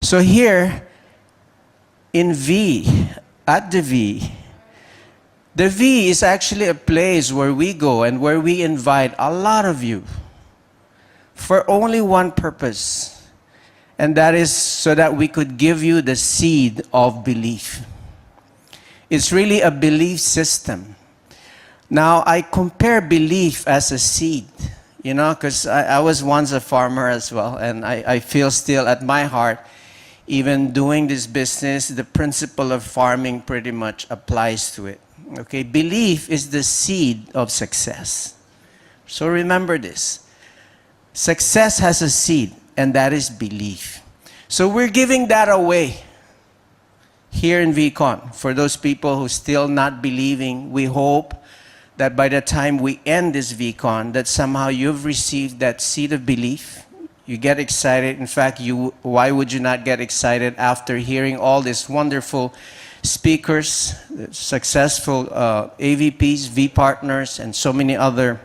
So here, in V, at the V is actually a place where we go and where we invite a lot of you for only one purpose, and that is so that we could give you the seed of belief. It's really a belief system. Now, I compare belief as a seed, you know, because I was once a farmer as well, and I feel still at my heart, even doing this business, the principle of farming pretty much applies to it. Okay, belief is the seed of success. So remember this. Success has a seed, and that is belief. So we're giving that away here in VCon. For those people who still not believing, we hope that by the time we end this VCon, that somehow you've received that seed of belief. You get excited. In fact, why would you not get excited after hearing all these wonderful speakers, successful AVPs, V partners, and so many other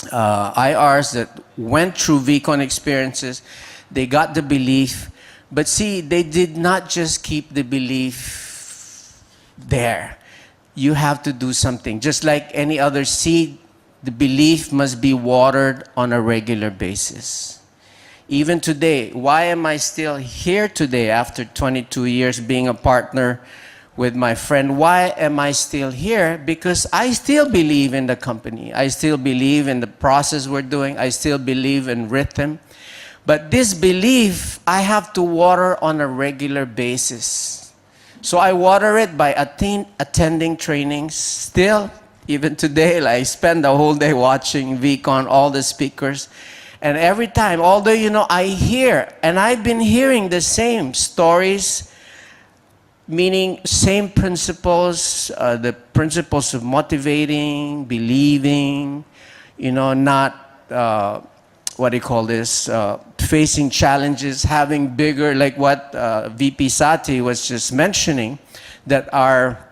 IRs that went through VCon experiences. They got the belief. But see, they did not just keep the belief there. You have to do something. Just like any other seed, the belief must be watered on a regular basis. Even today, why am I still here today after 22 years being a partner with my friend? Why am I still here? Because I still believe in the company. I still believe in the process we're doing. I still believe in rhythm. But this belief, I have to water on a regular basis. So I water it by attending trainings. Still, even today, like, I spend the whole day watching VCon, all the speakers. And every time, although, you know, I hear, and I've been hearing the same stories, meaning same principles, the principles of motivating, believing, you know, not, facing challenges, having bigger, like what VP Sati was just mentioning, that our,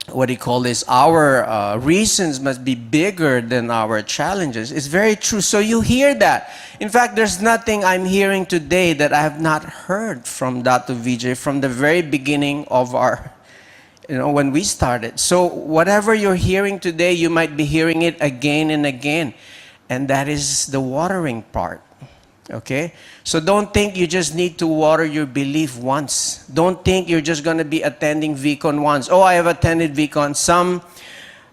our reasons must be bigger than our challenges. It's very true. So you hear that. In fact, there's nothing I'm hearing today that I have not heard from Dr. Vijay from the very beginning of our, you know, when we started. So whatever you're hearing today, you might be hearing it again and again. And that is the watering part. Okay? So don't think you just need to water your belief once. Don't think you're just going to be attending VCon once. Oh, I have attended VCon.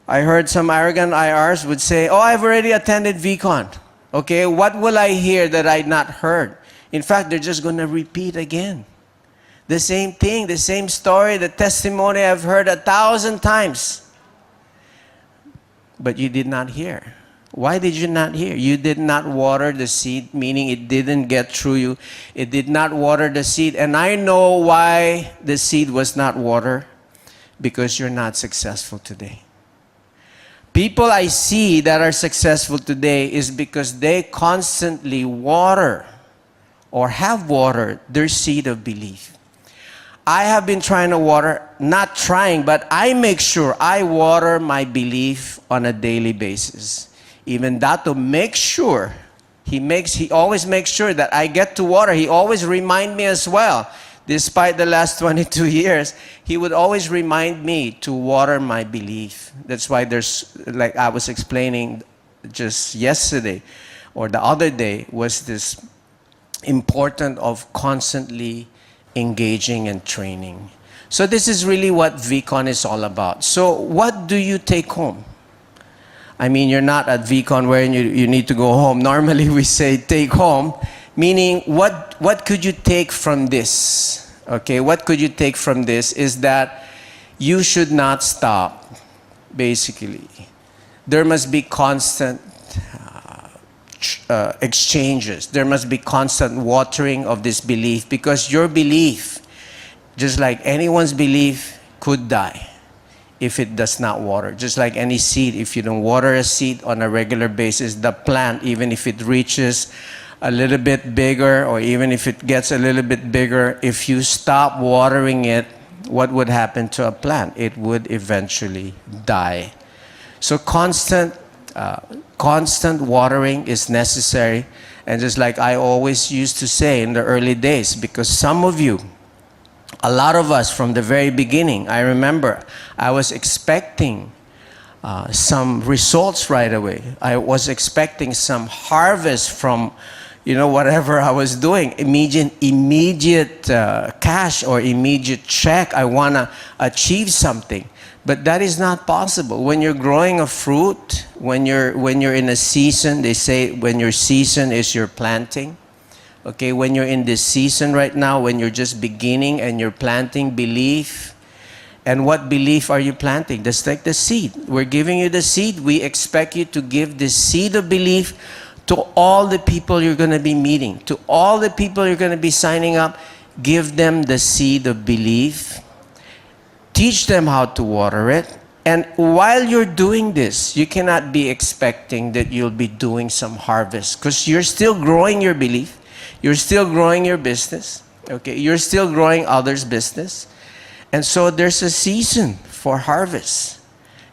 I heard some arrogant IRs would say, oh, I've already attended VCon. Okay, what will I hear that I'd not heard? In fact, they're just going to repeat again. The same thing, the same story, the testimony I've heard 1,000 times. But you did not hear. Why did you not hear? You did not water the seed, meaning it didn't get through you. It did not water the seed. And I know why the seed was not watered. Because you're not successful today. People I see that are successful today is because they constantly water or have watered their seed of belief. I have been trying to water, not trying, but I make sure I water my belief on a daily basis. Even Dato makes sure, he always makes sure that I get to water. He always remind me as well. Despite the last 22 years, he would always remind me to water my belief. That's why there's, like I was explaining just yesterday or the other day, was this important of constantly engaging and training. So this is really what VCon is all about. So what do you take home? I mean, you're not at VCon where you need to go home. Normally we say take home, meaning what could you take from this? Okay, what could you take from this is that you should not stop, basically. There must be constant exchanges. There must be constant watering of this belief, because your belief, just like anyone's belief, could die if it does not water. Just like any seed, if you don't water a seed on a regular basis, the plant, even if it reaches a little bit bigger, or even if it gets a little bit bigger, if you stop watering it, what would happen to a plant? It would eventually die. So constant watering is necessary. And just like I always used to say in the early days, because some of you, a lot of us from the very beginning, I remember I was expecting some results right away. I was expecting some harvest from, whatever I was doing. Immediate cash or immediate check. I want to achieve something. But that is not possible. When you're growing a fruit, when you're in a season, they say when your season is your planting. Okay, when you're in this season right now, when you're just beginning and you're planting belief. And what belief are you planting? That's like the seed. We're giving you the seed. We expect you to give this seed of belief to all the people you're going to be meeting, to all the people you're going to be signing up. Give them the seed of belief. Teach them how to water it. And while you're doing this, you cannot be expecting that you'll be doing some harvest, because you're still growing your belief. You're still growing your business. Okay, you're still growing others' business. And so there's a season for harvest.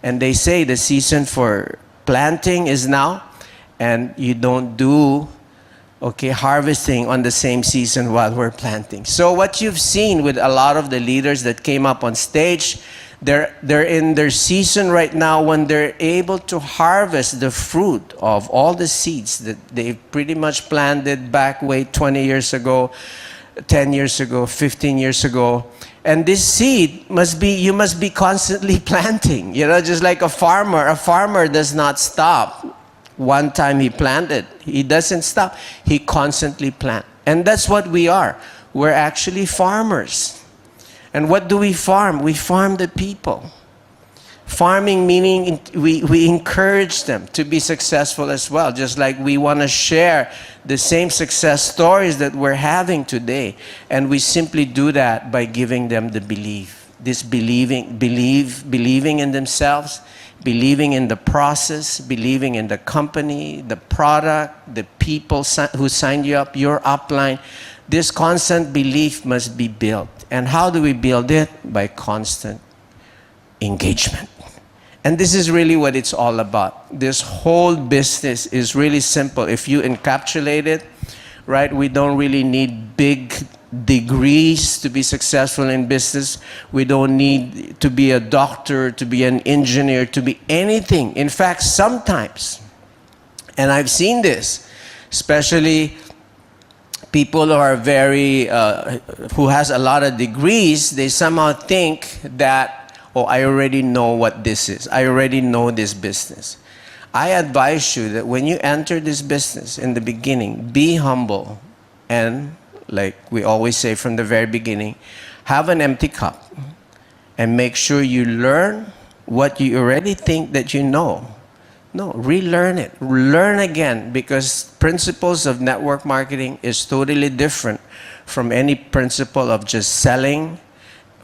And they say the season for planting is now, and you don't do harvesting on the same season while we're planting. So what you've seen with a lot of the leaders that came up on stage, they're in their season right now when they're able to harvest the fruit of all the seeds that they pretty much planted back way 20 years ago, 10 years ago, 15 years ago. And this seed you must be constantly planting. Just like a farmer does not stop. One time he planted, he doesn't stop. He constantly plants. And that's what we are. We're actually farmers. And what do we farm? We farm the people. Farming meaning we encourage them to be successful as well. Just like we want to share the same success stories that we're having today. And we simply do that by giving them the belief. This believing in themselves, believing in the process, believing in the company, the product, the people who signed you up, your upline. This constant belief must be built. And how do we build it? By constant engagement. And this is really what it's all about. This whole business is really simple. If you encapsulate it, right, we don't really need big degrees to be successful in business. We don't need to be a doctor, to be an engineer, to be anything. In fact, sometimes, and I've seen this, especially people who are who has a lot of degrees, they somehow think that, I already know what this is. I already know this business. I advise you that when you enter this business in the beginning, be humble and, like we always say from the very beginning, have an empty cup and make sure you learn what you already think that you know. No, relearn it. Learn again, because principles of network marketing is totally different from any principle of just selling,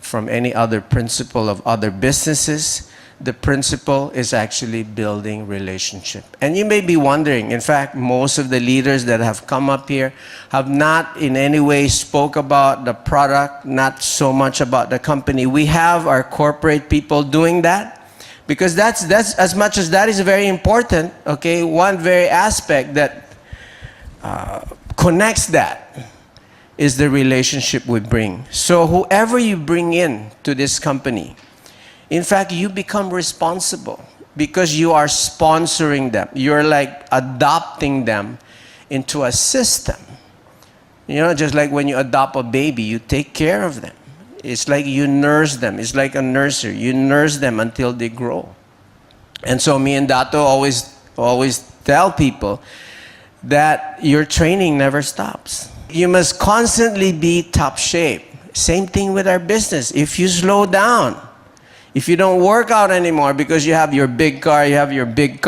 from any other principle of other businesses. The principle is actually building relationship. And you may be wondering, in fact, most of the leaders that have come up here have not in any way spoke about the product, not so much about the company. We have our corporate people doing that, because that's as much as that is very important, okay? One very aspect that connects that is the relationship we bring. So whoever you bring in to this company, in fact, you become responsible because you are sponsoring them. You're like adopting them into a system. Just like when you adopt a baby, you take care of them. It's like you nurse them. It's like a nursery. You nurse them until they grow. And so me and Dato always tell people that your training never stops. You must constantly be top shape. Same thing with our business. If you slow down, if you don't work out anymore because you have your big car, you have your big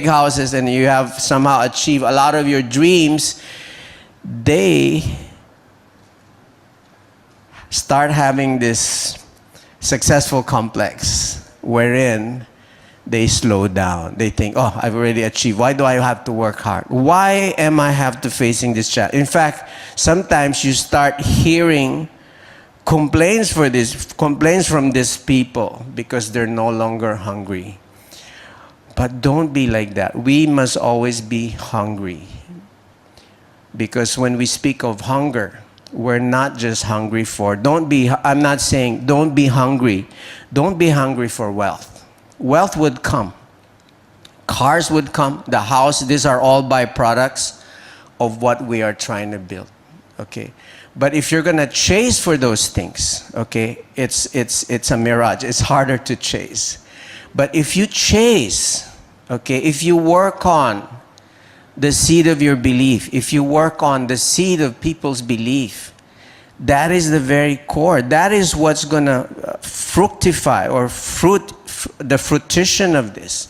houses, and you have somehow achieved a lot of your dreams, they start having this successful complex wherein they slow down. They think, I've already achieved. Why do I have to work hard? Why am I have to facing this challenge? In fact, sometimes you start hearing complaints from these people because they're no longer hungry. But don't be like that. We must always be hungry. Because when we speak of hunger, we're not just hungry for, I'm not saying don't be hungry. Don't be hungry for wealth. Wealth would come. Cars would come, the house, these are all byproducts of what we are trying to build. Okay? But if you're gonna chase for those things, okay, it's a mirage. It's harder to chase. But if you chase, okay, if you work on the seed of your belief, if you work on the seed of people's belief, that is the very core. That is what's gonna fructify or the fruition of this.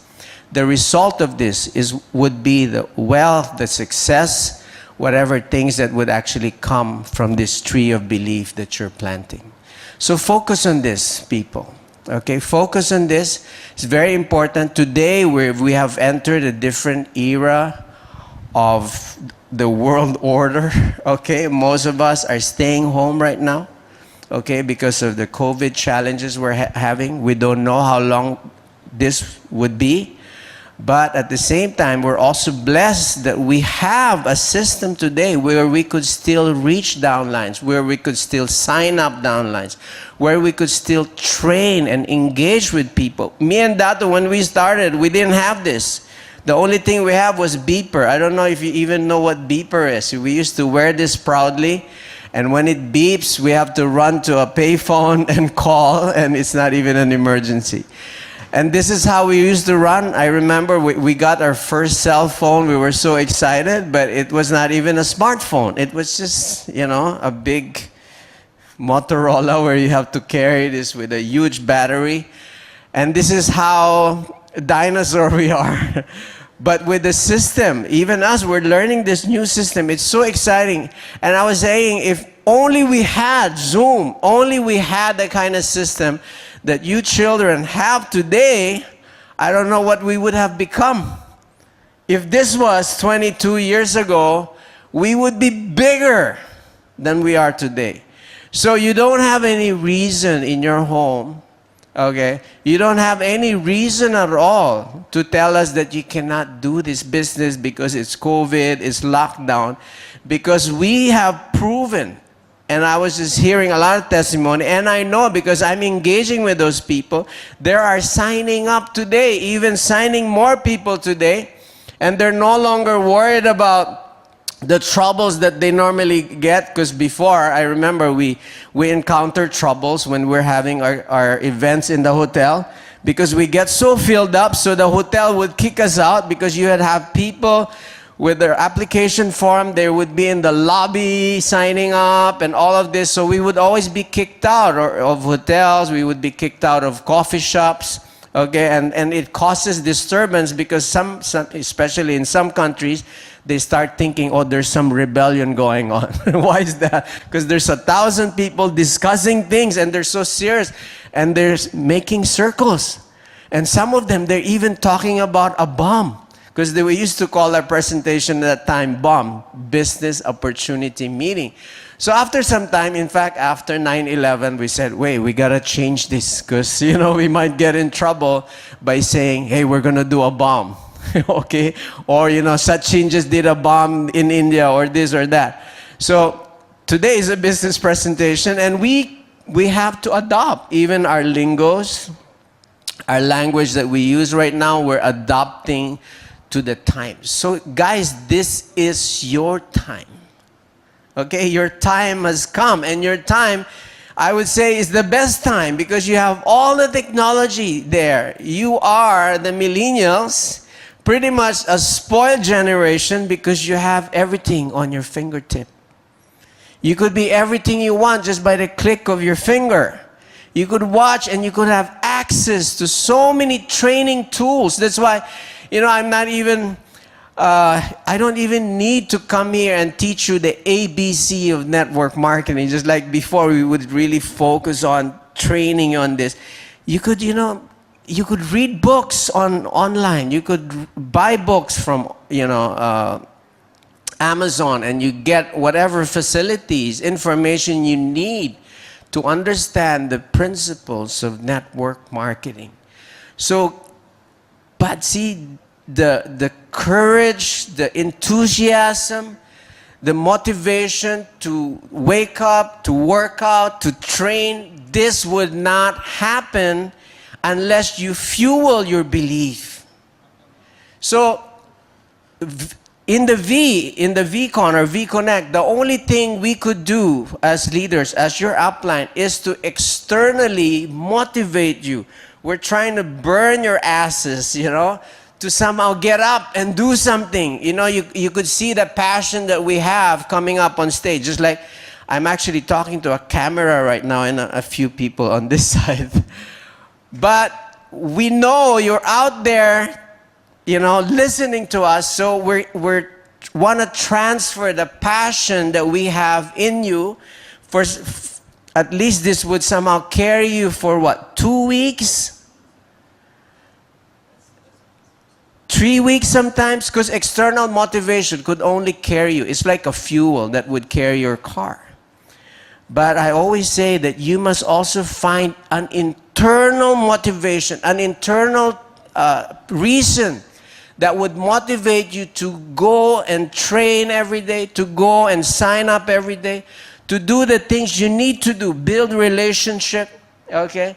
The result of this would be the wealth, the success, whatever things that would actually come from this tree of belief that you're planting. So focus on this, people. Okay, focus on this. It's very important. Today we have entered a different era of the world order. Okay, most of us are staying home right now. Okay, because of the COVID challenges we're having. We don't know how long this would be. But at the same time, we're also blessed that we have a system today where we could still reach downlines, where we could still sign up downlines, where we could still train and engage with people. Me and Dato, when we started, we didn't have this. The only thing we have was beeper. I don't know if you even know what beeper is. We used to wear this proudly. And when it beeps, we have to run to a payphone and call, and it's not even an emergency. And this is how we used to run. I remember we got our first cell phone. We were so excited, but it was not even a smartphone. It was just, a big Motorola where you have to carry this with a huge battery. And this is how dinosaur we are. But with the system, even us, we're learning this new system. It's so exciting. And I was saying, if only we had Zoom, only we had the kind of system that you children have today, I don't know what we would have become. If this was 22 years ago, we would be bigger than we are today. So you don't have any reason in your home, okay? You don't have any reason at all to tell us that you cannot do this business because it's COVID, it's lockdown, because we have proven. And I was just hearing a lot of testimony, and I know because I'm engaging with those people, they are signing up today, even signing more people today, and they're no longer worried about the troubles that they normally get, because before, I remember we encountered troubles when we're having our events in the hotel, because we get so filled up, so the hotel would kick us out because you would have people with their application form, they would be in the lobby signing up and all of this. So we would always be kicked out of hotels. We would be kicked out of coffee shops. Okay, and it causes disturbance because some, especially in some countries, they start thinking, oh, there's some rebellion going on. Why is that? Because there's 1,000 people discussing things and they're so serious and they're making circles. And some of them, they're even talking about a bomb. Because we used to call our presentation at that time BOM, Business Opportunity Meeting. So after some time, in fact, after 9/11, we said, wait, we got to change this because, we might get in trouble by saying, hey, we're going to do a bomb. Okay? Or, Sachin just did a bomb in India or this or that. So today is a business presentation and we have to adopt even our lingos, our language that we use right now, we're adopting to the times. So guys, this is your time. Okay, your time has come, and your time, I would say, is the best time because you have all the technology there. You are the millennials, pretty much a spoiled generation because you have everything on your fingertip. You could be everything you want just by the click of your finger. You could watch and you could have access to so many training tools. That's why I'm not even, I don't even need to come here and teach you the ABC of network marketing. Just like before, we would really focus on training on this. You could, you could read books online. You could buy books from, Amazon, and you get whatever facilities, information you need to understand the principles of network marketing. So, But see, the courage, the enthusiasm, the motivation to wake up, to work out, to train, this would not happen unless you fuel your belief. So, in the VCon or VConnect, the only thing we could do as leaders, as your upline, is to externally motivate you. We're trying to burn your asses, to somehow get up and do something. You could see the passion that we have coming up on stage. Just like I'm actually talking to a camera right now and a few people on this side. But we know you're out there, listening to us. So we want to transfer the passion that we have in you. For at least this would somehow carry you for what, 2 weeks? 3 weeks sometimes, because external motivation could only carry you. It's like a fuel that would carry your car. But I always say that you must also find an internal motivation, an internal reason that would motivate you to go and train every day, to go and sign up every day, to do the things you need to do, build relationship, okay?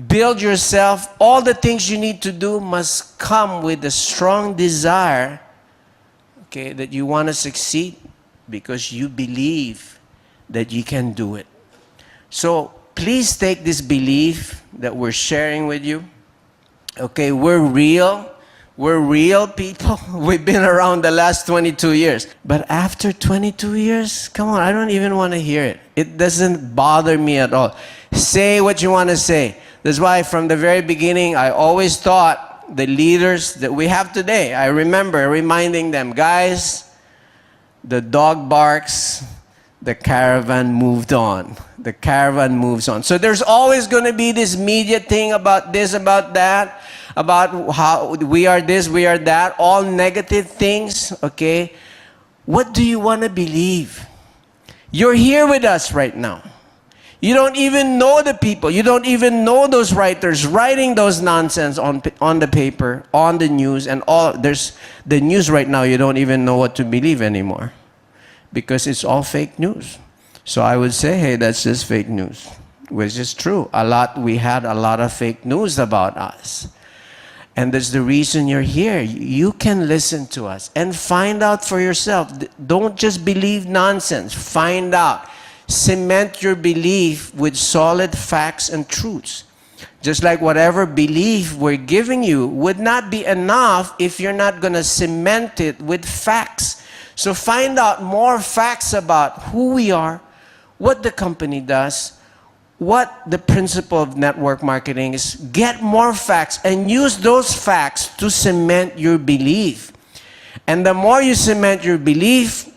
Build yourself. All the things you need to do must come with a strong desire, okay, that you want to succeed because you believe that you can do it. So please take this belief that we're sharing with you. Okay, we're real. We're real people. We've been around the last 22 years. But after 22 years, come on, I don't even want to hear it. It doesn't bother me at all. Say what you want to say. That's why from the very beginning, I always thought the leaders that we have today, I remember reminding them, guys, the dog barks, the caravan moved on. The caravan moves on. So there's always going to be this media thing about this, about that, about how we are this, we are that, all negative things, okay? What do you want to believe? You're here with us right now. You don't even know the people. You don't even know those writers writing those nonsense on the paper, on the news, and all. There's the news right now, you don't even know what to believe anymore because it's all fake news. So I would say, hey, that's just fake news, which is true. We had a lot of fake news about us. And that's the reason you're here. You can listen to us and find out for yourself. Don't just believe nonsense. Find out. Cement your belief with solid facts and truths. Just like whatever belief we're giving you would not be enough if you're not going to cement it with facts. So find out more facts about who we are, what the company does, what the principle of network marketing is. Get more facts and use those facts to cement your belief. And the more you cement your belief,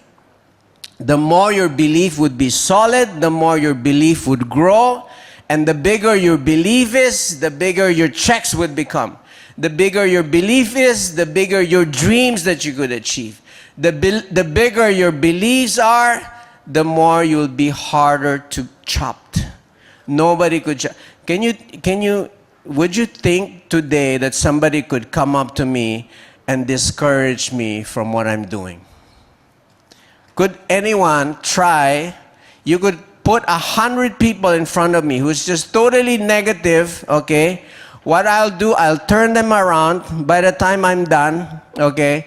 the more your belief would be solid, the more your belief would grow, and the bigger your belief is, the bigger your checks would become. The bigger your belief is, the bigger your dreams that you could achieve. The bigger your beliefs are, the more you'll be harder to chop. Nobody could chop. Would you think today that somebody could come up to me and discourage me from what I'm doing? Could anyone try? You could put 100 people in front of me who's just totally negative, okay? What I'll do, I'll turn them around. By the time I'm done, okay,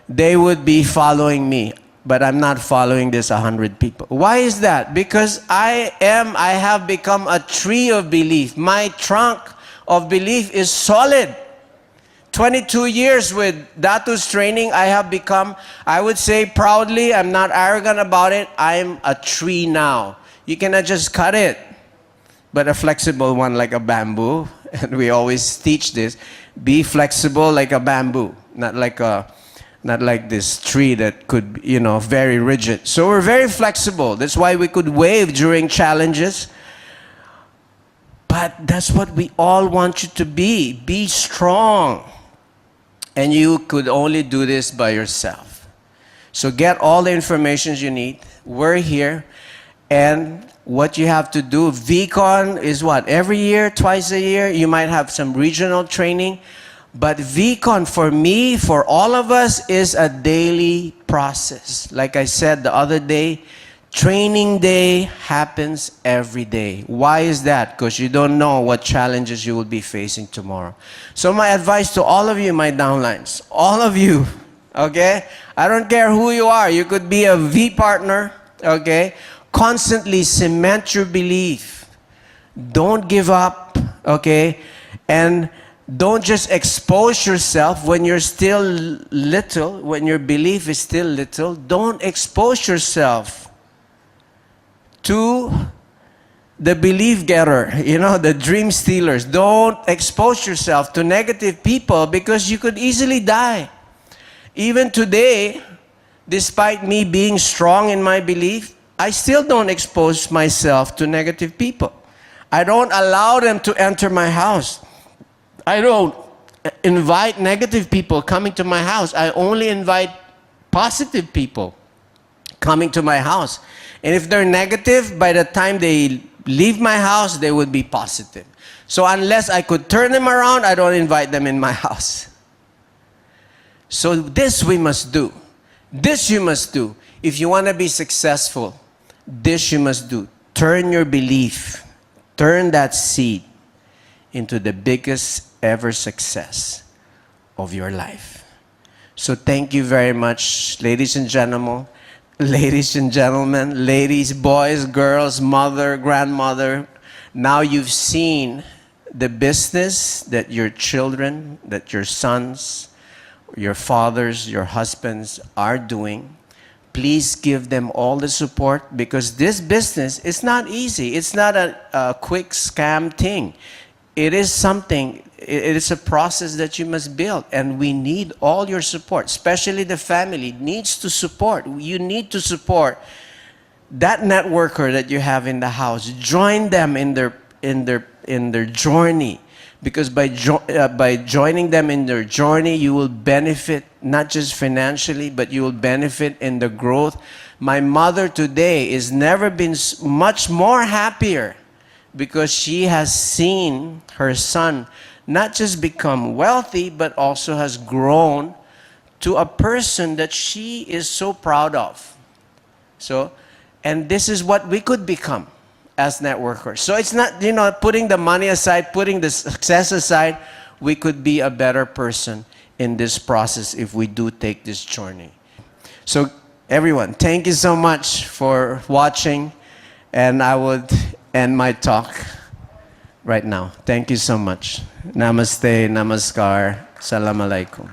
they would be following me. But I'm not following this 100 people. Why is that? Because I have become a tree of belief. My trunk of belief is solid. 22 years with Datu's training, I have become, I would say proudly, I'm not arrogant about it, I'm a tree now. You cannot just cut it, but a flexible one like a bamboo. And we always teach this, be flexible like a bamboo, not like this tree that could, very rigid. So we're very flexible. That's why we could wave during challenges. But that's what we all want you to be. Be strong. And you could only do this by yourself. So get all the information you need. We're here. And what you have to do, VCon is what? Every year, twice a year, you might have some regional training. But VCon for me, for all of us, is a daily process. Like I said the other day, training day happens every day. Why is that? Because you don't know what challenges you will be facing tomorrow. So my advice to all of you, my downlines, all of you, okay? I don't care who you are. You could be a V partner, okay? Constantly cement your belief. Don't give up, okay? And don't just expose yourself when you're still little, when your belief is still little. Don't expose yourself to the belief getter, the dream stealers. Don't expose yourself to negative people because you could easily die. Even today, despite me being strong in my belief, I still don't expose myself to negative people. I don't allow them to enter my house. I don't invite negative people coming to my house. I only invite positive people coming to my house. And if they're negative, by the time they leave my house, they would be positive. So unless I could turn them around, I don't invite them in my house. So this we must do. This you must do. If you want to be successful, this you must do. Turn your belief, turn that seed into the biggest ever success of your life. So thank you very much, ladies and gentlemen, ladies, boys, girls, mother, grandmother. Now you've seen the business that your children, that your sons, your fathers, your husbands are doing. Please give them all the support because this business is not easy. It's not a quick scam thing. It is something, it is a process that you must build, and we need all your support, especially the family needs to support. You need to support that networker that you have in the house. Join them in their journey, because by joining them in their journey, you will benefit not just financially, but you will benefit in the growth. My mother today is never been much more happier because she has seen her son not just become wealthy, but also has grown to a person that she is so proud of. So, and this is what we could become as networkers. So it's not, putting the money aside, putting the success aside, we could be a better person in this process if we do take this journey. So everyone, thank you so much for watching, and I would end my talk right now. Thank you so much. Namaste, namaskar, salam alaikum.